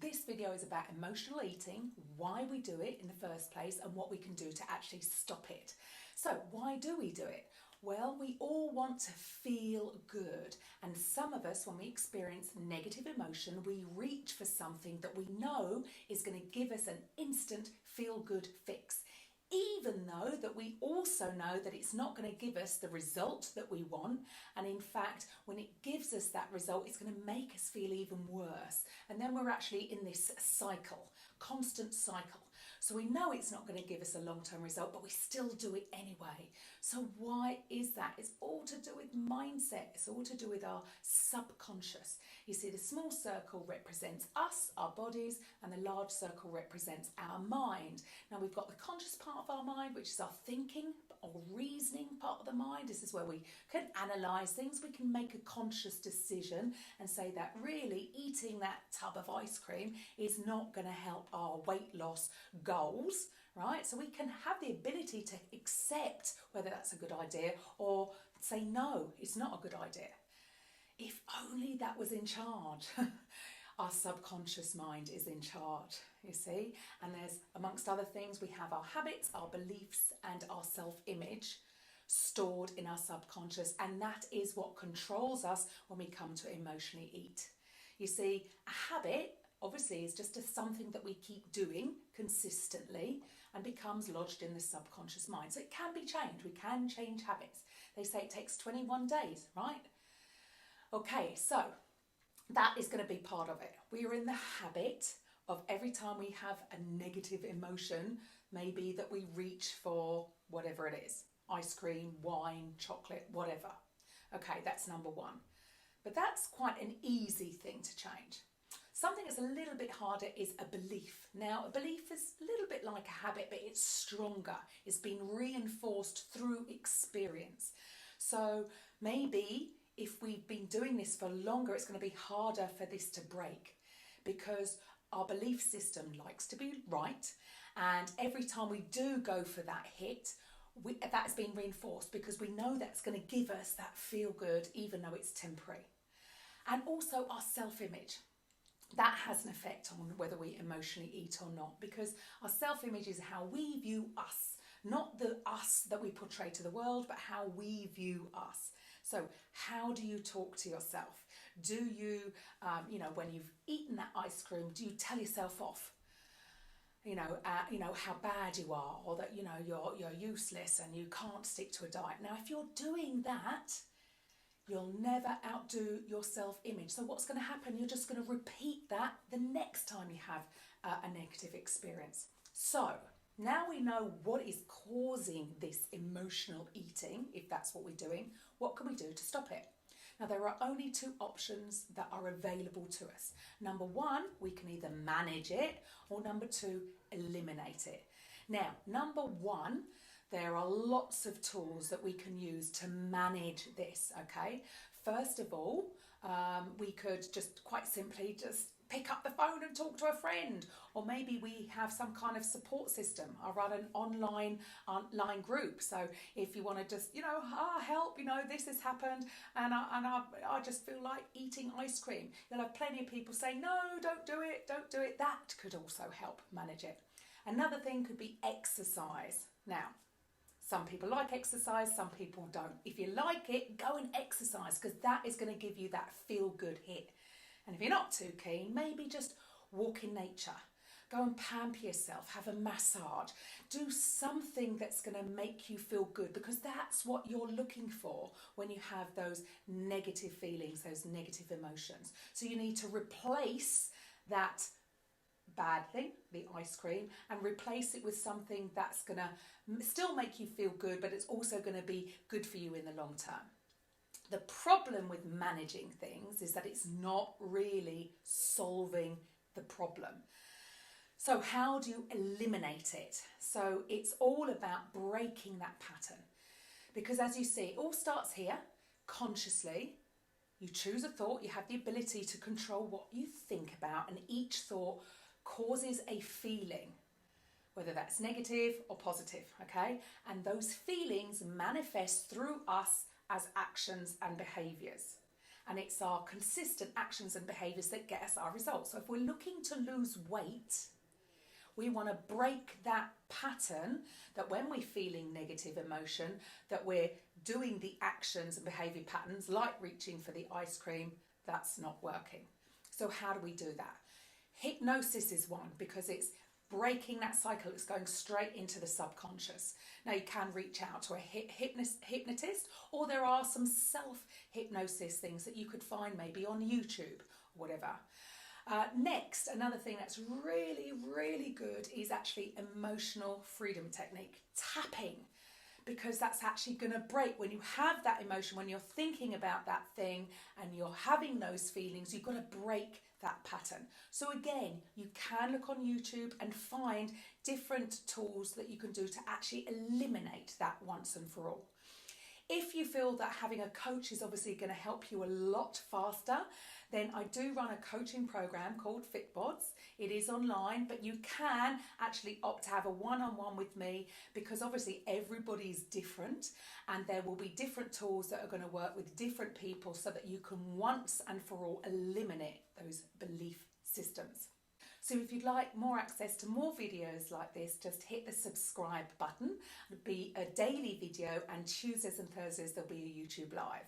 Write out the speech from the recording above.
This video is about emotional eating, why we do it in the first place, and what we can do to actually stop it. So why do we do it? Well, we all want to feel good, and some of us, when we experience negative emotion, we reach for something that we know is going to give us an instant feel-good fix, even though that we also know that it's not going to give us the result that we want. And in fact, when it gives us that result, it's going to make us feel even worse. And then we're actually in this cycle, constant cycle. So we know it's not going to give us a long-term result, but we still do it anyway. So why is that? It's all to do with mindset. It's all to do with our subconscious. You see, the small circle represents us, our bodies, and the large circle represents our mind. Now we've got the conscious part of our mind, which is our thinking or reasoning part of the mind. This is where we can analyse things. We can make a conscious decision and say that really eating that tub of ice cream is not going to help our weight loss goals, right? So we can have the ability to accept whether that's a good idea or say, no, it's not a good idea. If only that was in charge. Our subconscious mind is in charge, you see. And there's, amongst other things, we have our habits, our beliefs, and our self-image stored in our subconscious. And that is what controls us when we come to emotionally eat. You see, a habit, obviously, is just something that we keep doing consistently and becomes lodged in the subconscious mind. So it can be changed. We can change habits. They say it takes 21 days, right? Okay, so that is going to be part of it. We are in the habit of every time we have a negative emotion, maybe that we reach for whatever it is, ice cream, wine, chocolate, whatever. Okay, that's number one. But that's quite an easy thing to change. Something that's a little bit harder is a belief. Now, a belief is a little bit like a habit, but it's stronger. It's been reinforced through experience. So maybe if we've been doing this for longer, it's going to be harder for this to break because our belief system likes to be right. And every time we do go for that hit, that's been reinforced because we know that's going to give us that feel good, even though it's temporary. And also our self-image. That has an effect on whether we emotionally eat or not, because our self-image is how we view us, not the us that we portray to the world, but how we view us. So how do you talk to yourself? Do you, when you've eaten that ice cream, do you tell yourself off? How bad you are, or that, you're useless and you can't stick to a diet. Now, if you're doing that, you'll never outdo your self-image. So what's going to happen? You're just going to repeat that the next time you have a negative experience. So now we know what is causing this emotional eating, if that's what we're doing. What can we do to stop it? Now, there are only two options that are available to us. Number one, we can either manage it, or number two, eliminate it. Now, number one, there are lots of tools that we can use to manage this, okay? First of all, we could just quite simply just pick up the phone and talk to a friend, or maybe we have some kind of support system. I run an online group, so if you want to just, help, this has happened and I just feel like eating ice cream. You'll have plenty of people saying, no, don't do it. That could also help manage it. Another thing could be exercise. Now, some people like exercise, some people don't. If you like it, go and exercise, because that is going to give you that feel-good hit. And if you're not too keen, maybe just walk in nature. Go and pamper yourself, have a massage. Do something that's going to make you feel good, because that's what you're looking for when you have those negative feelings, those negative emotions. So you need to replace that bad thing, the ice cream, and replace it with something that's going to still make you feel good, but it's also going to be good for you in the long term. The problem with managing things is that it's not really solving the problem. So how do you eliminate it? So it's all about breaking that pattern. Because as you see, it all starts here, consciously. You choose a thought, you have the ability to control what you think about, and each thought causes a feeling, whether that's negative or positive, okay? And those feelings manifest through us as actions and behaviours. And it's our consistent actions and behaviours that get us our results. So if we're looking to lose weight, we want to break that pattern that when we're feeling negative emotion, that we're doing the actions and behaviour patterns like reaching for the ice cream, that's not working. So how do we do that? Hypnosis is one, because it's breaking that cycle. It's going straight into the subconscious. Now you can reach out to a hypnotist, or there are some self-hypnosis things that you could find maybe on YouTube or whatever. Next, another thing that's really, really good is actually emotional freedom technique, tapping, because that's actually going to break when you have that emotion, when you're thinking about that thing and you're having those feelings, you've got to break that pattern. So again, you can look on YouTube and find different tools that you can do to actually eliminate that once and for all. If you feel that having a coach is obviously going to help you a lot faster, then I do run a coaching program called FitBods. It is online, but you can actually opt to have a one-on-one with me, because obviously everybody's different and there will be different tools that are going to work with different people so that you can once and for all eliminate those belief systems. So if you'd like more access to more videos like this, just hit the subscribe button. It'll be a daily video, and Tuesdays and Thursdays there'll be a YouTube live.